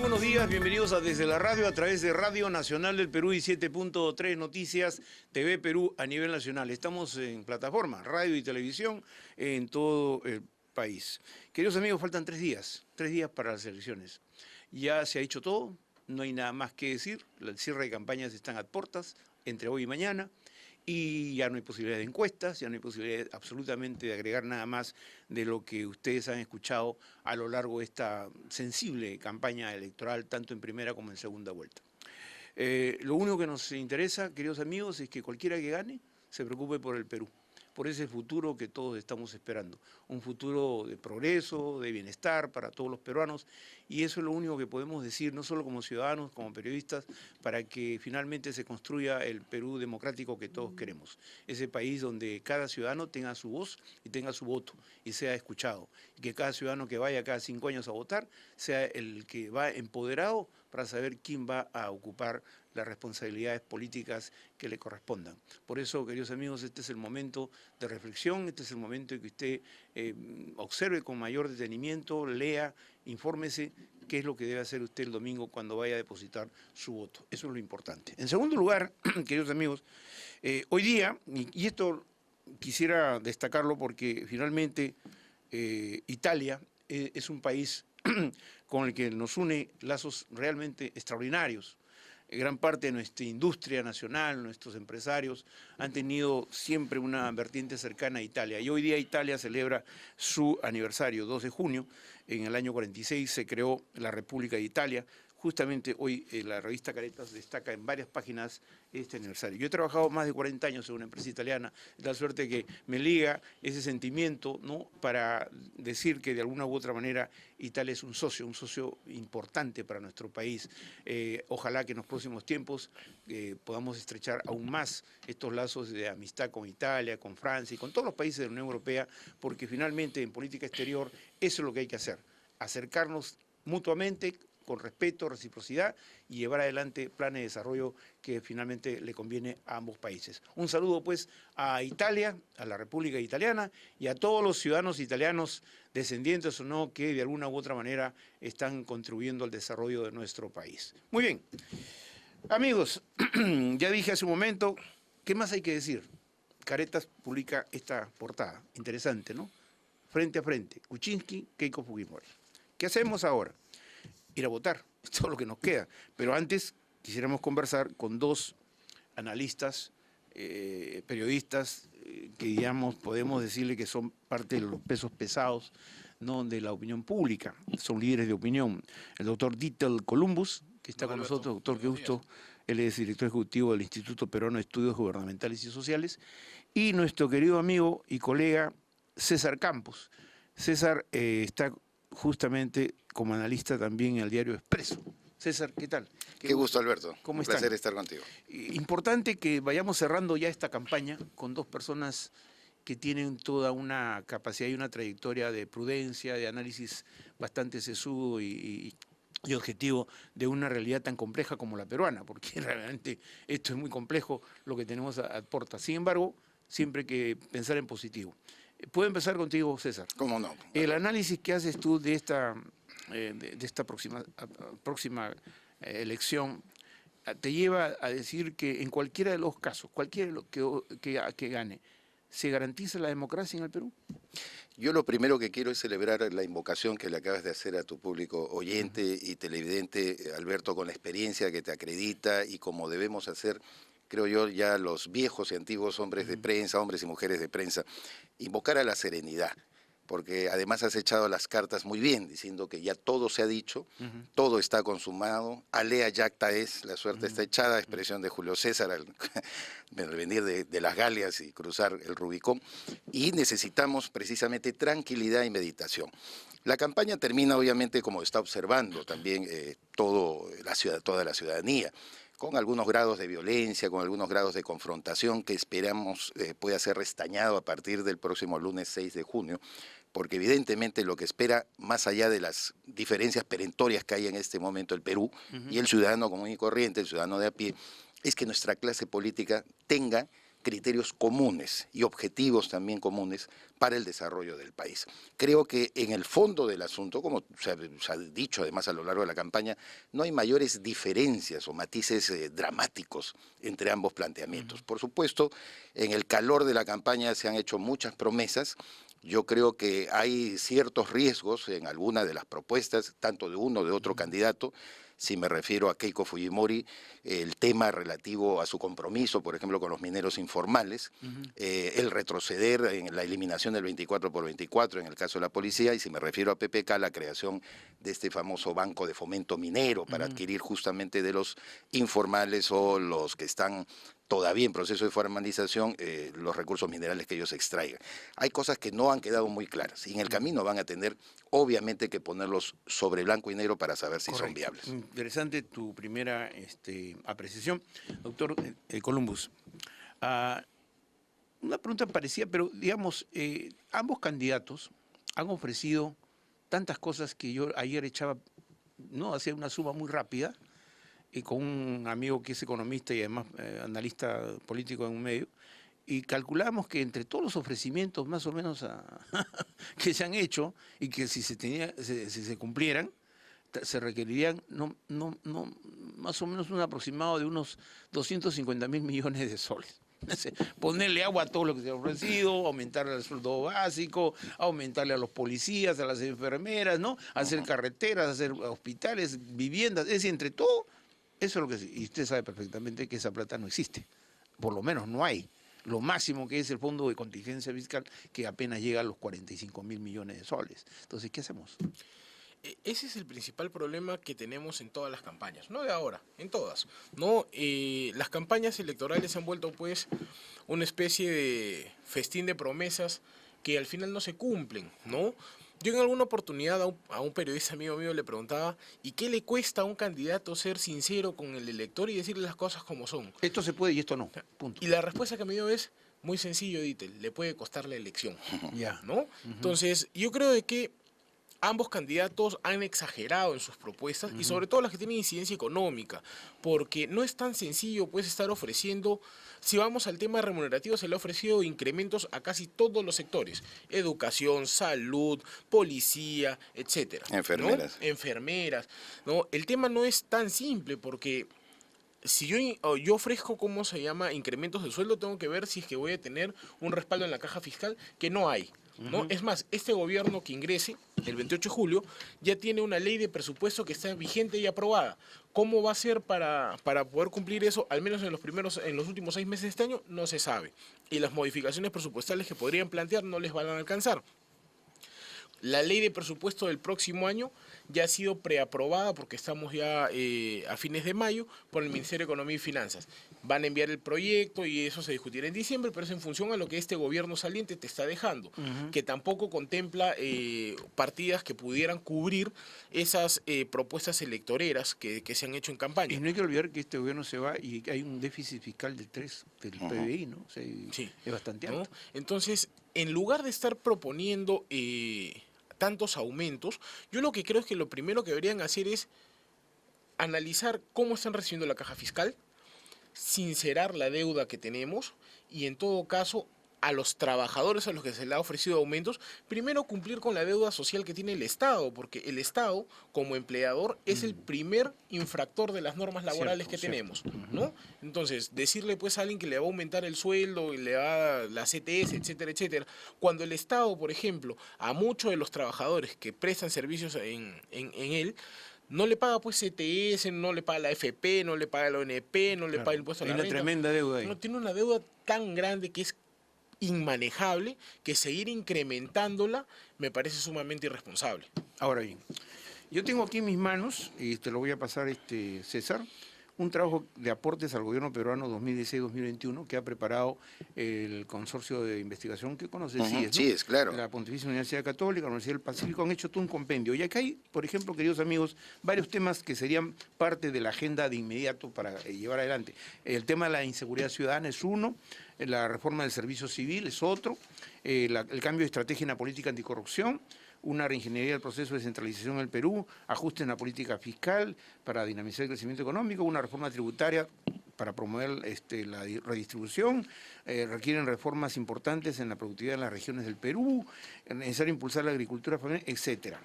buenos días, bienvenidos a Desde la Radio a través de Radio Nacional del Perú y 7.3 Noticias TV Perú a nivel nacional. Estamos en plataforma, radio y televisión en todo el país. Queridos amigos, faltan 3 días para las elecciones. Ya se ha hecho todo, no hay nada más que decir, el cierre de campañas están a puertas entre hoy y mañana. Y ya no hay posibilidad de encuestas, ya no hay posibilidad absolutamente de agregar nada más de lo que ustedes han escuchado a lo largo de esta sensible campaña electoral, tanto en primera como en segunda vuelta. Lo único que nos interesa, queridos amigos, es que cualquiera que gane se preocupe por el Perú, por ese futuro que todos estamos esperando, un futuro de progreso, de bienestar para todos los peruanos, y eso es lo único que podemos decir, no solo como ciudadanos, como periodistas, para que finalmente se construya el Perú democrático que todos queremos, ese país donde cada ciudadano tenga su voz y tenga su voto y sea escuchado, y que cada ciudadano que vaya cada 5 años a votar sea el que va empoderado para saber quién va a ocupar las responsabilidades políticas que le correspondan. Por eso, queridos amigos, este es el momento de reflexión, este es el momento en que usted observe con mayor detenimiento, lea, infórmese qué es lo que debe hacer usted el domingo cuando vaya a depositar su voto. Eso es lo importante. En segundo lugar, queridos amigos, hoy día, y esto quisiera destacarlo porque finalmente Italia es un país con el que nos une lazos realmente extraordinarios. Gran parte de nuestra industria nacional, nuestros empresarios, han tenido siempre una vertiente cercana a Italia. Y hoy día Italia celebra su aniversario, 2 de junio. En el año 46 se creó la República de Italia. Justamente hoy la revista Caretas destaca en varias páginas este aniversario. Yo he trabajado más de 40 años en una empresa italiana, de tal suerte que me liga ese sentimiento, ¿no?, para decir que de alguna u otra manera Italia es un socio importante para nuestro país. Ojalá que en los próximos tiempos podamos estrechar aún más estos lazos de amistad con Italia, con Francia y con todos los países de la Unión Europea, porque finalmente en política exterior eso es lo que hay que hacer, acercarnos mutuamente, con respeto, reciprocidad y llevar adelante planes de desarrollo que finalmente le conviene a ambos países. Un saludo pues a Italia, a la República Italiana y a todos los ciudadanos italianos, descendientes o no, que de alguna u otra manera están contribuyendo al desarrollo de nuestro país. Muy bien, amigos, ya dije hace un momento, ¿qué más hay que decir? Caretas publica esta portada, interesante, ¿no? Frente a frente, Kuczynski, Keiko Fujimori. ¿Qué hacemos ahora? Ir a votar, es todo lo que nos queda. Pero antes quisiéramos conversar con 2 analistas, periodistas, que digamos, podemos decirle que son parte de los pesos pesados, ¿no?, de la opinión pública, son líderes de opinión. El doctor Dieter Columbus, que está con nosotros, doctor, qué gusto, él es director ejecutivo del Instituto Peruano de Estudios Gubernamentales y Sociales, y nuestro querido amigo y colega César Campos. César está justamente como analista también en el diario Expreso. César, ¿qué tal? Qué gusto, Alberto. ¿Cómo Un están? placer estar contigo. Importante que vayamos cerrando ya esta campaña con 2 personas que tienen toda una capacidad y una trayectoria de prudencia, de análisis bastante sesudo y objetivo de una realidad tan compleja como la peruana, porque realmente esto es muy complejo lo que tenemos a puerta. Sin embargo, siempre hay que pensar en positivo. ¿Puedo empezar contigo, César? ¿Cómo no? El análisis que haces tú de esta próxima elección te lleva a decir que en cualquiera de los casos, cualquiera que gane, ¿se garantiza la democracia en el Perú? Yo lo primero que quiero es celebrar la invocación que le acabas de hacer a tu público oyente y televidente, Alberto, con la experiencia que te acredita y como debemos hacer, creo yo, ya los viejos y antiguos hombres de prensa, hombres y mujeres de prensa, invocar a la serenidad, porque además has echado las cartas muy bien, diciendo que ya todo se ha dicho, todo está consumado, alea jacta es, la suerte está echada, expresión de Julio César al venir de las Galias y cruzar el Rubicón, y necesitamos precisamente tranquilidad y meditación. La campaña termina obviamente como está observando también toda la ciudadanía, con algunos grados de violencia, con algunos grados de confrontación que esperamos pueda ser restañado a partir del próximo lunes 6 de junio, porque evidentemente lo que espera, más allá de las diferencias perentorias que hay en este momento el Perú y el ciudadano común y corriente, el ciudadano de a pie, es que nuestra clase política tenga criterios comunes y objetivos también comunes para el desarrollo del país. Creo que en el fondo del asunto, como se ha dicho además a lo largo de la campaña, no hay mayores diferencias o matices dramáticos entre ambos planteamientos. Por supuesto, en el calor de la campaña se han hecho muchas promesas. Yo creo que hay ciertos riesgos en alguna de las propuestas, tanto de uno o de otro candidato. Si me refiero a Keiko Fujimori, el tema relativo a su compromiso, por ejemplo, con los mineros informales, el retroceder en la eliminación del 24x24 en el caso de la policía, y si me refiero a PPK, la creación de este famoso banco de fomento minero para adquirir justamente de los informales o los que están todavía en proceso de formalización los recursos minerales que ellos extraigan. Hay cosas que no han quedado muy claras y en el camino van a tener obviamente que ponerlos sobre blanco y negro para saber si son viables. Interesante tu primera apreciación. Doctor Columbus, una pregunta parecida, pero digamos, ambos candidatos han ofrecido tantas cosas que yo ayer echaba, no, hacía una suma muy rápida, y con un amigo que es economista y además analista político en un medio, y calculamos que entre todos los ofrecimientos más o menos que se han hecho y que si se cumplieran, se requerirían más o menos un aproximado de unos 250.000 millones de soles. Ponerle agua a todo lo que se ha ofrecido, aumentarle el sueldo básico, aumentarle a los policías, a las enfermeras, ¿no? Hacer carreteras, hacer hospitales, viviendas, es decir, entre todo. Eso es lo que... Y usted sabe perfectamente que esa plata no existe. Por lo menos no hay. Lo máximo que es el fondo de contingencia fiscal, que apenas llega a los 45.000 millones de soles. Entonces, ¿qué hacemos? Ese es el principal problema que tenemos en todas las campañas, no de ahora, en todas, ¿no? Las campañas electorales se han vuelto pues una especie de festín de promesas que al final no se cumplen, ¿no? Yo en alguna oportunidad a un periodista amigo mío le preguntaba, ¿y qué le cuesta a un candidato ser sincero con el elector y decirle las cosas como son? Esto se puede y esto no, punto. Y la respuesta que me dio es muy sencillo, Ditel, le puede costar la elección, ¿no? Entonces, yo creo de que ambos candidatos han exagerado en sus propuestas y sobre todo las que tienen incidencia económica, porque no es tan sencillo pues estar ofreciendo, si vamos al tema remunerativo, se le ha ofrecido incrementos a casi todos los sectores, educación, salud, policía, etcétera. Enfermeras. ¿No? Enfermeras, ¿no? El tema no es tan simple porque si yo ofrezco, ¿cómo se llama?, incrementos de sueldo, tengo que ver si es que voy a tener un respaldo en la caja fiscal, que no hay, ¿no? Es más, este gobierno que ingrese el 28 de julio ya tiene una ley de presupuesto que está vigente y aprobada. ¿Cómo va a ser para poder cumplir eso, al menos en los últimos 6 meses de este año? No se sabe. Y las modificaciones presupuestales que podrían plantear no les van a alcanzar. La ley de presupuesto del próximo año ya ha sido preaprobada porque estamos ya a fines de mayo por el Ministerio de Economía y Finanzas. Van a enviar el proyecto y eso se discutirá en diciembre, pero es en función a lo que este gobierno saliente te está dejando, que tampoco contempla partidas que pudieran cubrir esas propuestas electoreras que se han hecho en campaña. Y no hay que olvidar que este gobierno se va y hay un déficit fiscal del 3 del PBI, ¿no? O sea, sí, es bastante alto. ¿no? Entonces, en lugar de estar proponiendo tantos aumentos, yo lo que creo es que lo primero que deberían hacer es analizar cómo están recibiendo la caja fiscal, sincerar la deuda que tenemos y en todo caso a los trabajadores a los que se les ha ofrecido aumentos, primero cumplir con la deuda social que tiene el Estado, porque el Estado como empleador es el primer infractor de las normas laborales que tenemos, ¿no? Entonces, decirle pues a alguien que le va a aumentar el sueldo y le va a dar la CTS, etcétera, etcétera, cuando el Estado, por ejemplo, a muchos de los trabajadores que prestan servicios en él, no le paga pues CTS, no le paga la FP, no le paga la ONP, no le paga el impuesto a la renta. Hay una tremenda deuda ahí. No, tiene una deuda tan grande que es inmanejable, que seguir incrementándola me parece sumamente irresponsable. Ahora bien, yo tengo aquí en mis manos, y te lo voy a pasar, César, un trabajo de aportes al gobierno peruano 2016-2021 que ha preparado el consorcio de investigación que conoces, CIES, ¿no? Sí, es claro. La Pontificia Universidad Católica, la Universidad del Pacífico, han hecho todo un compendio. Y acá hay, por ejemplo, queridos amigos, varios temas que serían parte de la agenda de inmediato para llevar adelante. El tema de la inseguridad ciudadana es uno, la reforma del servicio civil es otro, el cambio de estrategia en la política anticorrupción, una reingeniería del proceso de descentralización en el Perú, ajuste en la política fiscal para dinamizar el crecimiento económico, una reforma tributaria para promover la redistribución, requieren reformas importantes en la productividad de las regiones del Perú, es necesario impulsar la agricultura familiar, etcétera.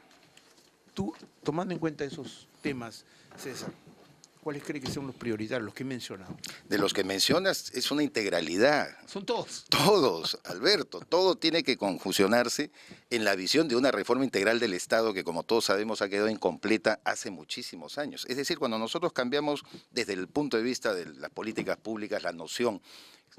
Tú, tomando en cuenta esos temas, César, ¿cuáles crees que son los prioritarios, los que he mencionado? De los que mencionas es una integralidad. Son todos. Todos, Alberto, todo tiene que confusionarse en la visión de una reforma integral del Estado que, como todos sabemos, ha quedado incompleta hace muchísimos años. Es decir, cuando nosotros cambiamos desde el punto de vista de las políticas públicas la noción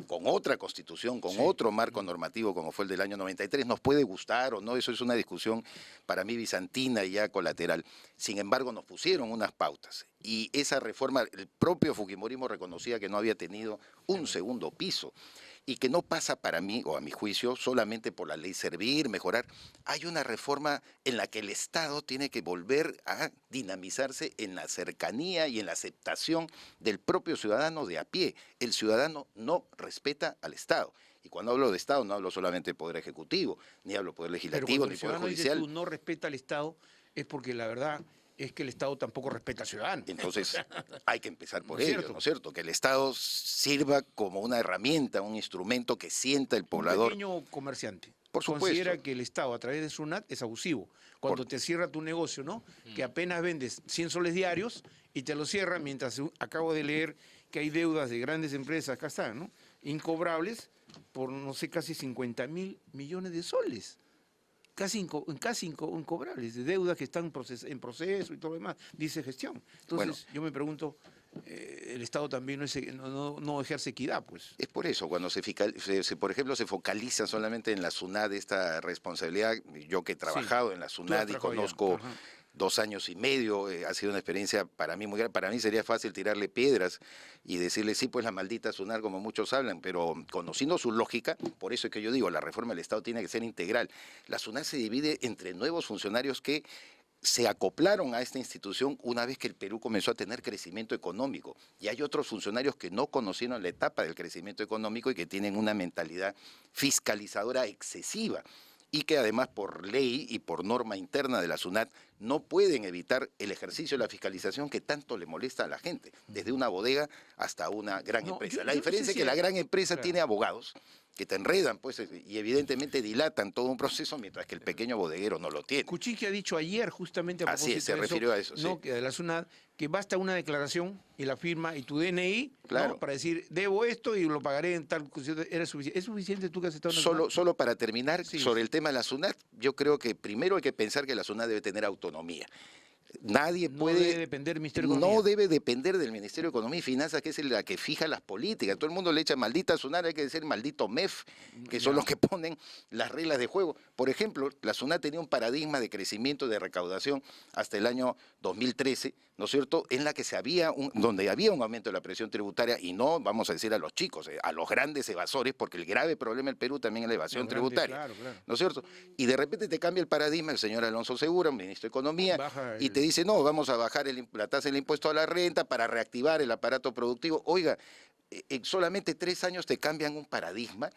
con otra constitución, con otro marco normativo como fue el del año 93, nos puede gustar o no, eso es una discusión para mí bizantina y ya colateral. Sin embargo, nos pusieron unas pautas y esa reforma, el propio Fujimorismo reconocía que no había tenido un segundo piso y que no pasa para mí, o a mi juicio, solamente por la ley servir, mejorar. Hay una reforma en la que el Estado tiene que volver a dinamizarse en la cercanía y en la aceptación del propio ciudadano de a pie. El ciudadano no respeta al Estado. Y cuando hablo de Estado no hablo solamente de Poder Ejecutivo, ni hablo de Poder Legislativo, ni Poder Judicial. Tú no respeta al Estado, es porque la verdad es que el Estado tampoco respeta al ciudadano. Entonces hay que empezar por ¿No es ello, cierto? ¿no es cierto? Que el Estado sirva como una herramienta, un instrumento que sienta el poblador. Un pequeño comerciante Por supuesto. considera que el Estado a través de SUNAT es abusivo. Cuando te cierra tu negocio, ¿no? Que apenas vendes 100 soles diarios y te lo cierra, mientras acabo de leer que hay deudas de grandes empresas, acá están, ¿no? Incobrables por, no sé, casi 50.000 millones de soles. Casi incobrables, de deudas que están en proceso y todo lo demás, dice gestión. Entonces, yo me pregunto, el Estado también no ejerce equidad, pues. Es por eso, cuando por ejemplo, se focaliza solamente en la SUNAT esta responsabilidad, yo que he trabajado en la SUNAT y conozco 2 años y medio, ha sido una experiencia para mí muy grande. Para mí sería fácil tirarle piedras y decirle, sí, pues la maldita SUNAT, como muchos hablan, pero conociendo su lógica, por eso es que yo digo, la reforma del Estado tiene que ser integral. La SUNAT se divide entre nuevos funcionarios que se acoplaron a esta institución una vez que el Perú comenzó a tener crecimiento económico. Y hay otros funcionarios que no conocieron la etapa del crecimiento económico y que tienen una mentalidad fiscalizadora excesiva, y que además por ley y por norma interna de la SUNAT no pueden evitar el ejercicio de la fiscalización que tanto le molesta a la gente, desde una bodega hasta una gran empresa. La diferencia es que la gran empresa tiene abogados que te enredan, pues, y evidentemente dilatan todo un proceso, mientras que el pequeño bodeguero no lo tiene. Kuczynski ha dicho ayer, justamente a propósito Así es, se refirió a eso, sí. ¿no? Que de la SUNAT, que basta una declaración y la firma y tu DNI, claro, ¿no? Para decir, debo esto y lo pagaré en tal... ¿Es suficiente tú que has estado en la SUNAT? Solo para terminar, sobre el tema de la SUNAT, yo creo que primero hay que pensar que la SUNAT debe tener autonomía. Nadie puede... No debe depender del Ministerio de Economía. No debe depender del Ministerio de Economía y Finanzas, que es la que fija las políticas. Todo el mundo le echa maldita SUNAT, hay que decir maldito MEF, que son los que ponen las reglas de juego. Por ejemplo, la SUNAT tenía un paradigma de crecimiento de recaudación hasta el año 2013, ¿no es cierto?, en la que donde había un aumento de la presión tributaria, y no vamos a decir a los chicos, a los grandes evasores, porque el grave problema del Perú también es la evasión tributaria, claro. ¿No es cierto? Y de repente te cambia el paradigma el señor Alonso Segura, ministro de Economía, y te dice, no, vamos a bajar la tasa del impuesto a la renta para reactivar el aparato productivo. Oiga, en solamente 3 años te cambian un paradigma.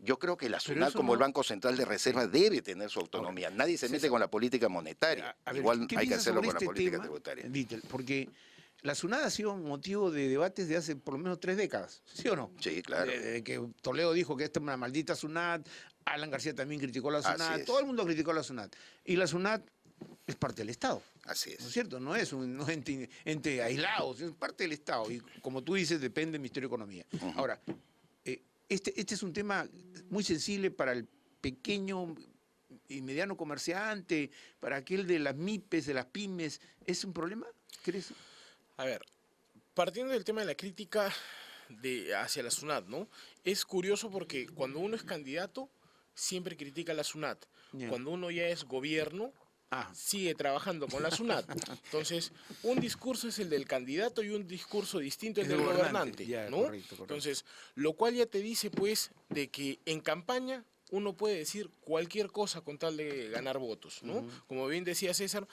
Yo creo que la SUNAT, como el Banco Central de Reserva, debe tener su autonomía. Ahora, nadie se mete con la política monetaria. Igual hay que hacerlo con la política tributaria. Dittel, porque la SUNAT ha sido motivo de debates de hace por lo menos 3 décadas, ¿sí o no? Sí, claro. Desde que Toledo dijo que esta es una maldita SUNAT, Alan García también criticó la SUNAT, todo el mundo criticó la SUNAT. Y la SUNAT es parte del Estado. Así es. ¿No es cierto? No es un ente aislado, es parte del Estado. Y como tú dices, depende del Ministerio de Economía. Ahora, este es un tema muy sensible para el pequeño y mediano comerciante, para aquel de las MIPES, de las pymes. ¿Es un problema? ¿Crees? A ver, partiendo del tema de la crítica hacia la SUNAT, ¿no? Es curioso porque cuando uno es candidato, siempre critica a la SUNAT. Cuando uno ya es gobierno, sigue trabajando con la SUNAT. Entonces, un discurso es el del candidato y un discurso distinto es el del gobernante, ¿no? Correcto. Entonces, lo cual ya te dice, pues, de que en campaña uno puede decir cualquier cosa con tal de ganar votos, ¿no? Como bien decía César,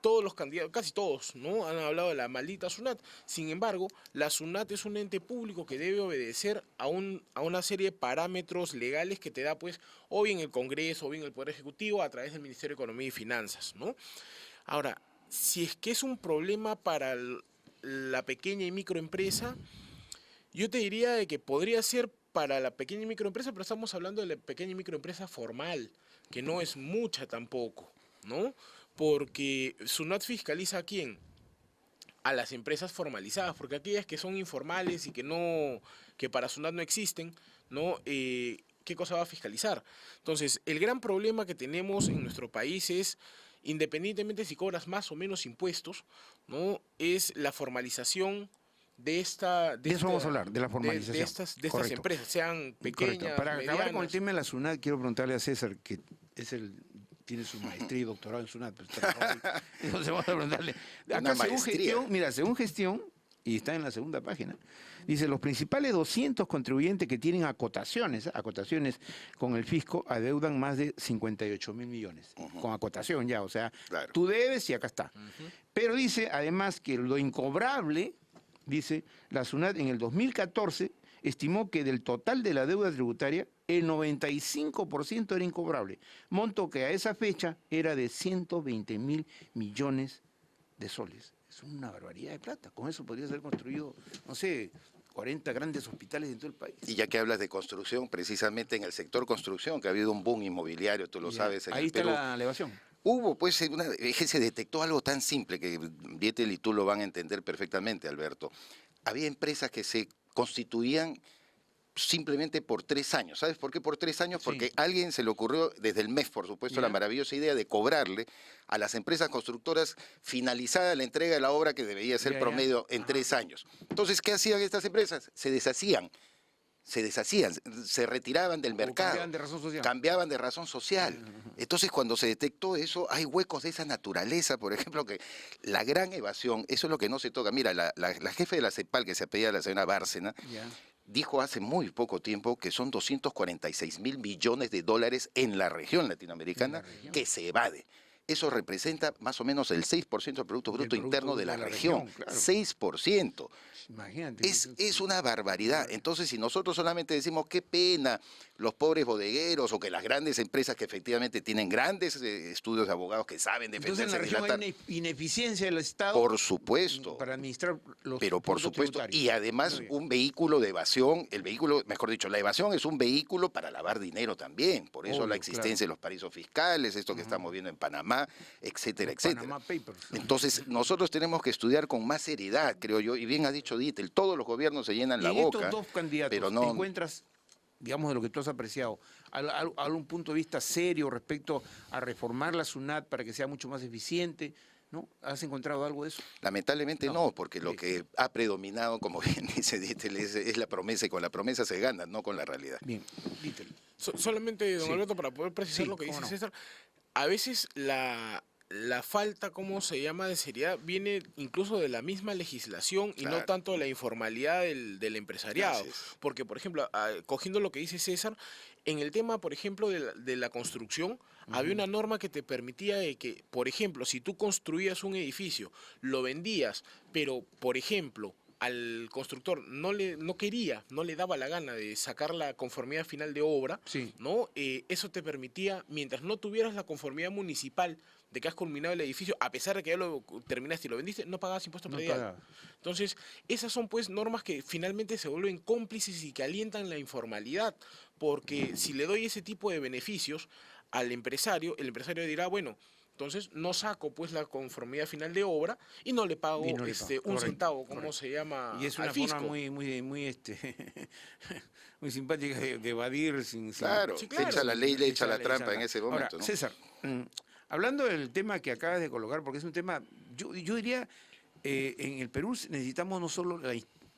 todos los candidatos, casi todos, ¿no?, han hablado de la maldita SUNAT. Sin embargo, la SUNAT es un ente público que debe obedecer a una serie de parámetros legales que te da, pues, o bien el Congreso, o bien el Poder Ejecutivo, a través del Ministerio de Economía y Finanzas, ¿no? Ahora, si es que es un problema para la pequeña y microempresa, Yo te diría de que podría ser para la pequeña y microempresa, pero estamos hablando de la pequeña y microempresa formal, que no es mucha tampoco, ¿no? Porque SUNAT fiscaliza a quién, a las empresas formalizadas, porque aquellas que son informales y que no, que para SUNAT no existen, ¿no? ¿Qué cosa va a fiscalizar? Entonces, el gran problema que tenemos en nuestro país es, independientemente si cobras más o menos impuestos, ¿no? Es la formalización De eso vamos a hablar, de la formalización. De estas empresas, sean pequeñas, Correcto. Para acabar con el medianas. tema de la SUNAT, quiero preguntarle a César, que tiene su maestría y doctorado en SUNAT. Pero entonces vamos a preguntarle. Una Acá, según maestría. gestión, mira, según gestión, y está en la segunda página, dice, los principales 200 contribuyentes que tienen acotaciones con el fisco adeudan más de 58.000 millones. Con acotación ya, o sea, Claro. tú debes y acá está. Pero dice, además, que lo incobrable, dice, la SUNAT en el 2014 estimó que del total de la deuda tributaria, el 95% era incobrable, monto que a esa fecha era de 120.000 millones de soles. Es una barbaridad de plata. Con eso podría ser construido, no sé, 40 grandes hospitales en todo el país. Y ya que hablas de construcción, precisamente en el sector construcción, que ha habido un boom inmobiliario, tú lo Ya. sabes, en Ahí el está Perú. la elevación. Hubo, pues, se detectó algo tan simple que Dietel y tú lo van a entender perfectamente, Alberto. Había empresas que se constituían simplemente por 3 años. ¿Sabes por qué por 3 años? Sí. Porque a alguien se le ocurrió, desde el MEF, por supuesto, la Ya. maravillosa idea de cobrarle a las empresas constructoras finalizada la entrega de la obra que debería ser Ya, ya. promedio en Ajá. 3 años. Entonces, ¿qué hacían estas empresas? Se deshacían, se retiraban del O mercado. cambiaban de razón social. Cambiaban de razón social. Entonces, cuando se detectó eso, hay huecos de esa naturaleza, por ejemplo, que la gran evasión, eso es lo que no se toca. Mira, la jefe de la CEPAL, que se apellida la señora Bárcena, Ya. dijo hace muy poco tiempo que son 246.000 millones de dólares en la región latinoamericana En la región. que se evade. Eso representa más o menos el 6% del Producto Del Bruto Producto Interno de de la la región. región, claro. 6%. Imagínate. Es una barbaridad. Entonces, si nosotros solamente decimos qué pena los pobres bodegueros o que las grandes empresas que efectivamente tienen grandes estudios de abogados que saben Entonces en defenderse, la región dilatar, hay ineficiencia del Estado por supuesto. para administrar los Pero por productos supuesto, tributarios. y además Muy bien. un vehículo de evasión, el vehículo, mejor dicho, la evasión es un vehículo para lavar dinero también, por eso Obvio, la existencia de los paraísos fiscales, esto que estamos viendo en Panamá, etcétera, Los etcétera. Panama Papers. Entonces, nosotros tenemos que estudiar con más seriedad, creo yo, y bien ha dicho Dietel, todos los gobiernos se llenan Y la en boca, estos dos candidatos, pero ¿te no, encuentras, digamos, de lo que tú has apreciado, algún punto de vista serio respecto a reformar la SUNAT para que sea mucho más eficiente? ¿No? ¿Has encontrado algo de eso? lamentablemente No. no, porque lo Listo. que ha predominado, como bien dice Dietel, es la promesa, y con la promesa se gana, no con la realidad. Bien, Dietel. Solamente, don Sí. Alberto, para poder precisar Sí, lo que cómo dice no. César, a veces la falta, ¿cómo se llama?, de seriedad viene incluso de la misma legislación y no Claro. tanto de la informalidad del empresariado. Así es. Porque, por ejemplo, cogiendo lo que dice César, en el tema, por ejemplo, de la construcción, había una norma que te permitía de que, por ejemplo, si tú construías un edificio, lo vendías, pero, por ejemplo, al constructor no le daba la gana de sacar la conformidad final de obra, Sí. ¿no? Eso te permitía, mientras no tuvieras la conformidad municipal de que has culminado el edificio, a pesar de que ya lo terminaste y lo vendiste, no pagabas impuesto No predial. pagaba. Entonces, esas son pues normas que finalmente se vuelven cómplices y que alientan la informalidad, porque si le doy ese tipo de beneficios al empresario, el empresario dirá, bueno, entonces no saco pues la conformidad final de obra y no le pago Y no le pago. un Correcto, centavo, ¿cómo correcto. se llama? Y es al una fisco. forma muy simpática de evadir sin... Claro, Sí, le claro. echa la ley, le echa la trampa en trampa. ese Ahora, momento, ¿no? César, hablando del tema que acabas de colocar, porque es un tema, yo diría, en el Perú necesitamos no solo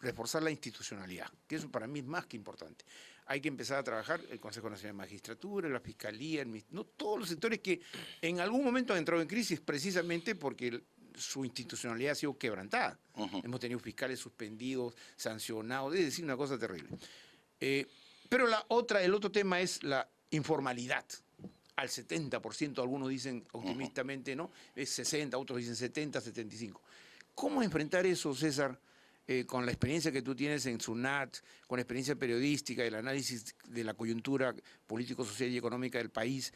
reforzar la institucionalidad, que eso para mí es más que importante. Hay que empezar a trabajar el Consejo Nacional de Magistratura, la Fiscalía, no, todos los sectores que en algún momento han entrado en crisis precisamente porque su institucionalidad ha sido quebrantada. Hemos tenido fiscales suspendidos, sancionados, es decir, una cosa terrible. Pero el otro tema es la informalidad. Al 70%, algunos dicen optimistamente, ¿no? Es 60, otros dicen 70, 75. ¿Cómo enfrentar eso, César, con la experiencia que tú tienes en SUNAT, con la experiencia periodística, el análisis de la coyuntura político, social y económica del país?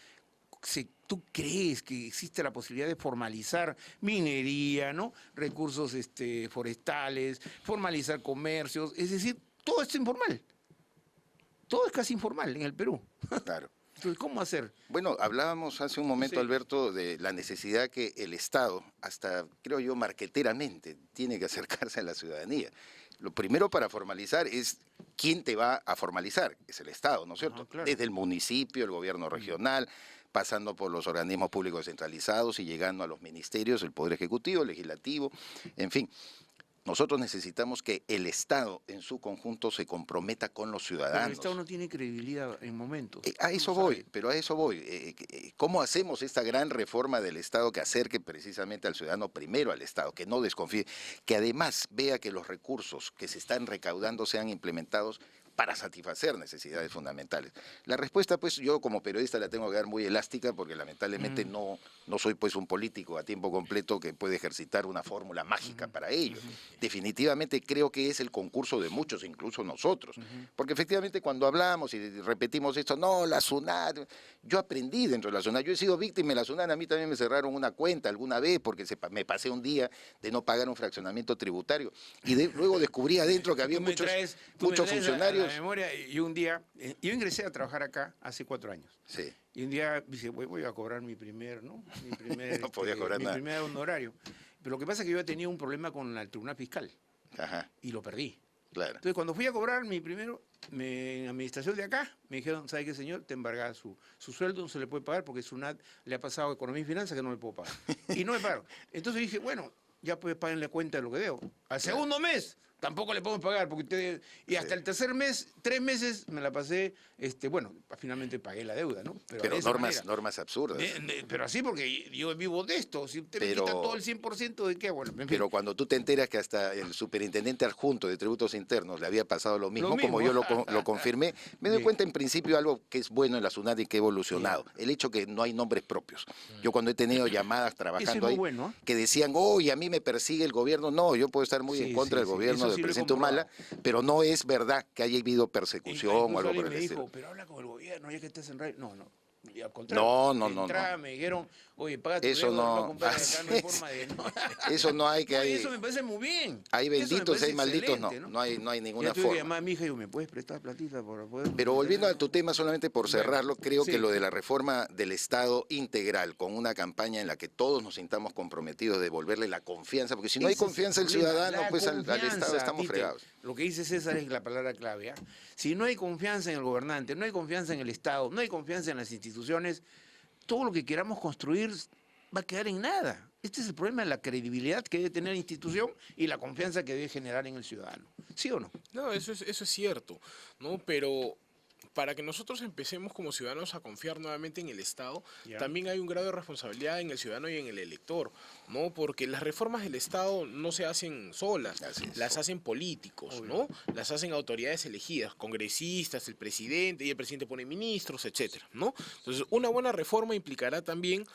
¿Tú crees que existe la posibilidad de formalizar minería, ¿no? Recursos forestales, formalizar comercios? Es decir, todo es informal. Todo es casi informal en el Perú. Claro. Entonces, ¿cómo hacer? Bueno, hablábamos hace un momento, Sí. Alberto, de la necesidad que el Estado, hasta creo yo marqueteramente, tiene que acercarse a la ciudadanía. Lo primero para formalizar es quién te va a formalizar, es el Estado, ¿no es cierto? Claro. Desde el municipio, el gobierno regional, pasando por los organismos públicos descentralizados y llegando a los ministerios, el Poder Ejecutivo, Legislativo, en fin. Nosotros necesitamos que el Estado en su conjunto se comprometa con los Pero ciudadanos. el Estado no tiene credibilidad en momentos. A eso No voy, sabe. pero a eso voy. ¿Cómo hacemos esta gran reforma del Estado que acerque precisamente al ciudadano primero al Estado, que no desconfíe, que además vea que los recursos que se están recaudando sean implementados para satisfacer necesidades fundamentales? La respuesta, pues, yo como periodista la tengo que dar muy elástica porque lamentablemente no soy pues un político a tiempo completo que puede ejercitar una fórmula mágica para ello. Definitivamente creo que es el concurso de muchos, incluso nosotros. Porque efectivamente cuando hablamos y repetimos esto, no, la SUNAT, yo aprendí dentro de la SUNAT, yo he sido víctima de la SUNAT, a mí también me cerraron una cuenta alguna vez porque me pasé un día de no pagar un fraccionamiento tributario y luego descubrí adentro que había Tú me muchos traes funcionarios. a la memoria, y un día, yo ingresé a trabajar acá hace 4 años. Sí. Y un día dice, voy a cobrar mi primer, ¿no? Mi primer, No podía cobrar mi nada. primer honorario. Pero lo que pasa es que yo había tenido un problema con el Tribunal Fiscal Ajá, y lo perdí. claro. Entonces, cuando fui a cobrar mi primero, en administración de acá, me dijeron, ¿sabe qué, señor? Te embarga su sueldo, no se le puede pagar porque SUNAT le ha pasado a Economía y Finanzas que no le puedo pagar. Y no me pagaron. Entonces dije, bueno, ya pues páguenle cuenta de lo que debo. Al segundo mes, tampoco le podemos pagar porque ustedes... Y hasta el tercer mes, 3 meses, me la pasé, bueno, finalmente pagué la deuda, ¿no? Pero de esa manera. normas absurdas. Pero así porque yo vivo de esto. Si usted me Pero- quita todo el 100% de qué, bueno, en fin. Pero cuando tú te enteras que hasta el superintendente adjunto de tributos internos le había pasado lo mismo, mismo. como yo lo confirmé, me doy Bien. cuenta en principio algo que es bueno en la SUNAT y que ha evolucionado. El hecho que no hay nombres propios. Yo cuando he tenido llamadas trabajando muy ahí, bueno, ¿eh? que decían, oye, a mí me persigue el gobierno. No, yo puedo estar muy Sí, en contra sí, del sí. gobierno Eso del sí lo he presidente Humala, pero no es verdad que haya habido persecución o Incluso algo por alguien el me estilo. dijo, pero habla con el gobierno, ya que estás en radio. No, y al contrario. No. De entrada me dijeron, oye, paga tu Eso deuda, no. compadre, Así acá no hay es. forma de... No. Eso no hay que No, y hay. eso me parece muy bien. Hay Eso me benditos y parece hay malditos, no. excelente, No hay ninguna Ya tuve que forma. llamar a mi hija y digo, ¿me puedes prestar platita para poder...? Pero volviendo a tu tema, solamente por Bueno, cerrarlo, creo sí. que lo de la reforma del Estado integral, con una campaña en la que todos nos sintamos comprometidos de devolverle la confianza, porque si no hay Ese es confianza el del problema, ciudadano, la pues al Estado confianza, estamos Tite. fregados. Lo que dice César es la palabra clave. ¿Ah? Si no hay confianza en el gobernante, no hay confianza en el Estado, no hay confianza en las instituciones, todo lo que queramos construir va a quedar en nada. Este es el problema de la credibilidad que debe tener la institución y la confianza que debe generar en el ciudadano. ¿Sí o no? No, eso es cierto, ¿no? Pero para que nosotros empecemos como ciudadanos a confiar nuevamente en el Estado, Ya. también hay un grado de responsabilidad en el ciudadano y en el elector, ¿no? Porque las reformas del Estado no se hacen solas, Así es. las hacen políticos, ¿no? Las hacen autoridades elegidas, congresistas, el presidente, y el presidente pone ministros, etcétera, ¿no? Entonces, una buena reforma implicará también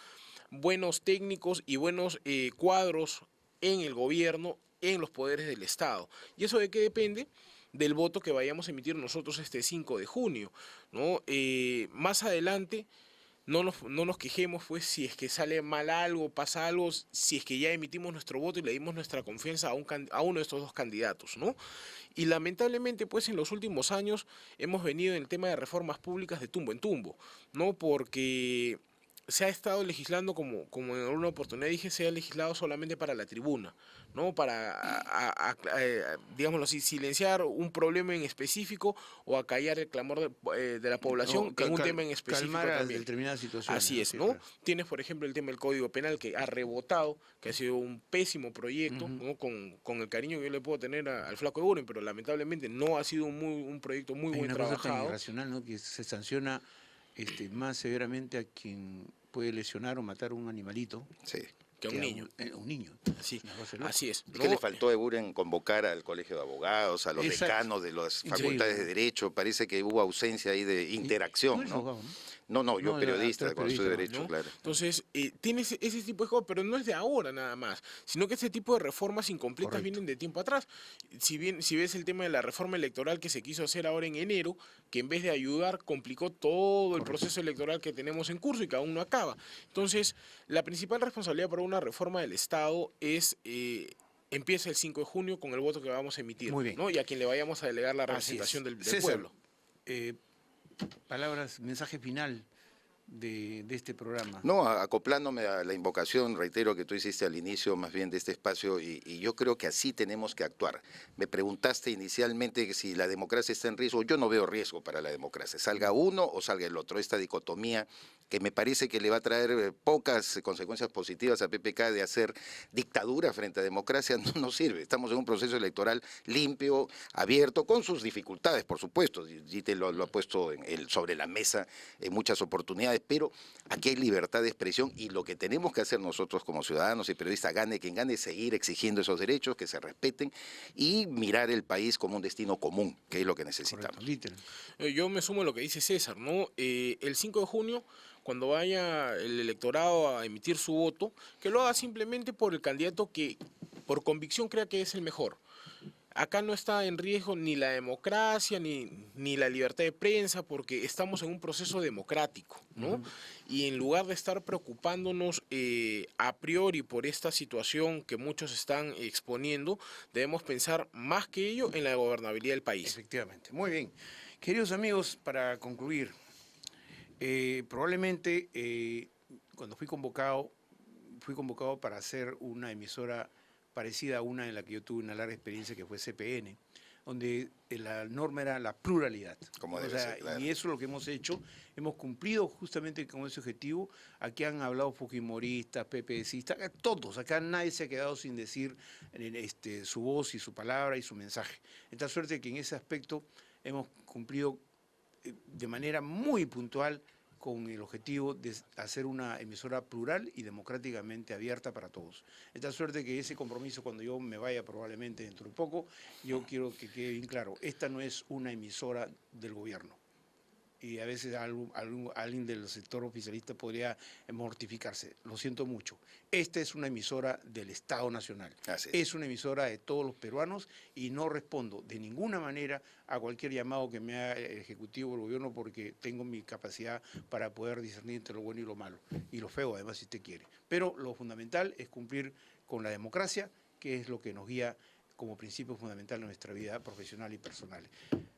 buenos técnicos y buenos cuadros en el gobierno, en los poderes del Estado. ¿Y eso de qué depende? Del voto que vayamos a emitir nosotros este 5 de junio, ¿no? Más adelante no nos quejemos pues si es que sale mal algo, pasa algo, si es que ya emitimos nuestro voto y le dimos nuestra confianza a uno de estos dos candidatos, ¿no? Y lamentablemente pues en los últimos años hemos venido en el tema de reformas públicas de tumbo en tumbo, ¿no? Porque se ha estado legislando, como en alguna oportunidad dije, se ha legislado solamente para la tribuna, ¿no? Para, digámoslo así, silenciar un problema en específico o acallar el clamor de la población en un tema en específico calmar a también. determinadas situaciones. Así es, ¿no? Tienes, por ejemplo, el tema del Código Penal que ha rebotado, que ha sido un pésimo proyecto, ¿no? Con el cariño que yo le puedo tener al Flaco Eguren, pero lamentablemente no ha sido un proyecto muy Hay buen una cosa tan trabajado. irracional, ¿no? Que se sanciona más severamente a quien puede lesionar o matar a un animalito Sí. Que a un niño. Un niño. Así, Una cosa loca. así es. Es que le faltó a Eguren convocar al colegio de abogados, a los Exacto. decanos de las Increíble, facultades de ¿no? Derecho. Parece que hubo ausencia ahí de Tú interacción, eres ¿no? abogado, ¿no? No, yo No, periodista, tú eres cuando estudio periodista, Derecho, ¿no? claro. Entonces, tiene ese tipo de cosas, pero no es de ahora nada más, sino que ese tipo de reformas incompletas Correcto. vienen de tiempo atrás. Si ves el tema de la reforma electoral que se quiso hacer ahora en enero, que en vez de ayudar complicó todo el proceso electoral que tenemos en curso y que aún no acaba. Entonces, la principal responsabilidad para una reforma del Estado es empieza el 5 de junio con el voto que vamos a emitir, Muy bien. ¿no? Y a quien le vayamos a delegar la Así representación es. del César, pueblo. palabras, mensaje final de este programa. No, acoplándome a la invocación, reitero, que tú hiciste al inicio más bien de este espacio, y yo creo que así tenemos que actuar. Me preguntaste inicialmente que si la democracia está en riesgo. Yo no veo riesgo para la democracia, salga uno o salga el otro. Esta dicotomía que me parece que le va a traer pocas consecuencias positivas a PPK de hacer dictadura frente a democracia no nos sirve. Estamos en un proceso electoral limpio, abierto, con sus dificultades, por supuesto. Gite lo ha puesto sobre la mesa en muchas oportunidades, pero aquí hay libertad de expresión, y lo que tenemos que hacer nosotros como ciudadanos y periodistas, gane quien gane, seguir exigiendo esos derechos, que se respeten, y mirar el país como un destino común, que es lo que necesitamos. Correcto, literal. Yo me sumo a lo que dice César, ¿no? El 5 de junio, cuando vaya el electorado a emitir su voto, que lo haga simplemente por el candidato que por convicción crea que es el mejor. Acá no está en riesgo ni la democracia ni la libertad de prensa, porque estamos en un proceso democrático, ¿no? Y en lugar de estar preocupándonos a priori por esta situación que muchos están exponiendo, debemos pensar más que ello en la gobernabilidad del país. Efectivamente. Muy bien. Queridos amigos, para concluir, probablemente cuando fui convocado para hacer una emisora parecida a una en la que yo tuve una larga experiencia, que fue CPN, donde la norma era la pluralidad. Como debe ser, claro. Y eso es lo que hemos hecho. Hemos cumplido justamente con ese objetivo. Aquí han hablado fujimoristas, PPCistas, todos. Acá nadie se ha quedado sin decir su voz y su palabra y su mensaje. De tal suerte que en ese aspecto hemos cumplido de manera muy puntual con el objetivo de hacer una emisora plural y democráticamente abierta para todos. De tal suerte que ese compromiso, cuando yo me vaya probablemente dentro de poco, yo quiero que quede bien claro, esta no es una emisora del gobierno. Y a veces alguien del sector oficialista podría mortificarse. Lo siento mucho. Esta es una emisora del Estado Nacional. Es una emisora de todos los peruanos, y no respondo de ninguna manera a cualquier llamado que me haga el Ejecutivo o el Gobierno, porque tengo mi capacidad para poder discernir entre lo bueno y lo malo. Y lo feo, además, si usted quiere. Pero lo fundamental es cumplir con la democracia, que es lo que nos guía como principio fundamental en nuestra vida profesional y personal.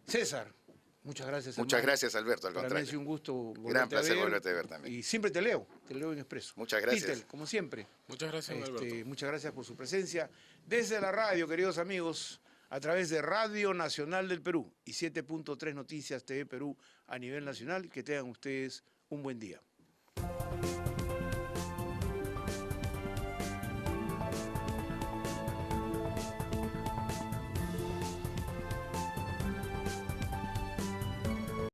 César. Muchas gracias. Muchas gracias, Alberto, al contrario. Para mí ha sido un gusto Gran placer volverte a ver también. Y siempre te leo en Expreso. Muchas gracias. Peter, como siempre. Muchas gracias, Alberto. Muchas gracias por su presencia. Desde la radio, queridos amigos, a través de Radio Nacional del Perú y 7.3 Noticias TV Perú a nivel nacional, que tengan ustedes un buen día.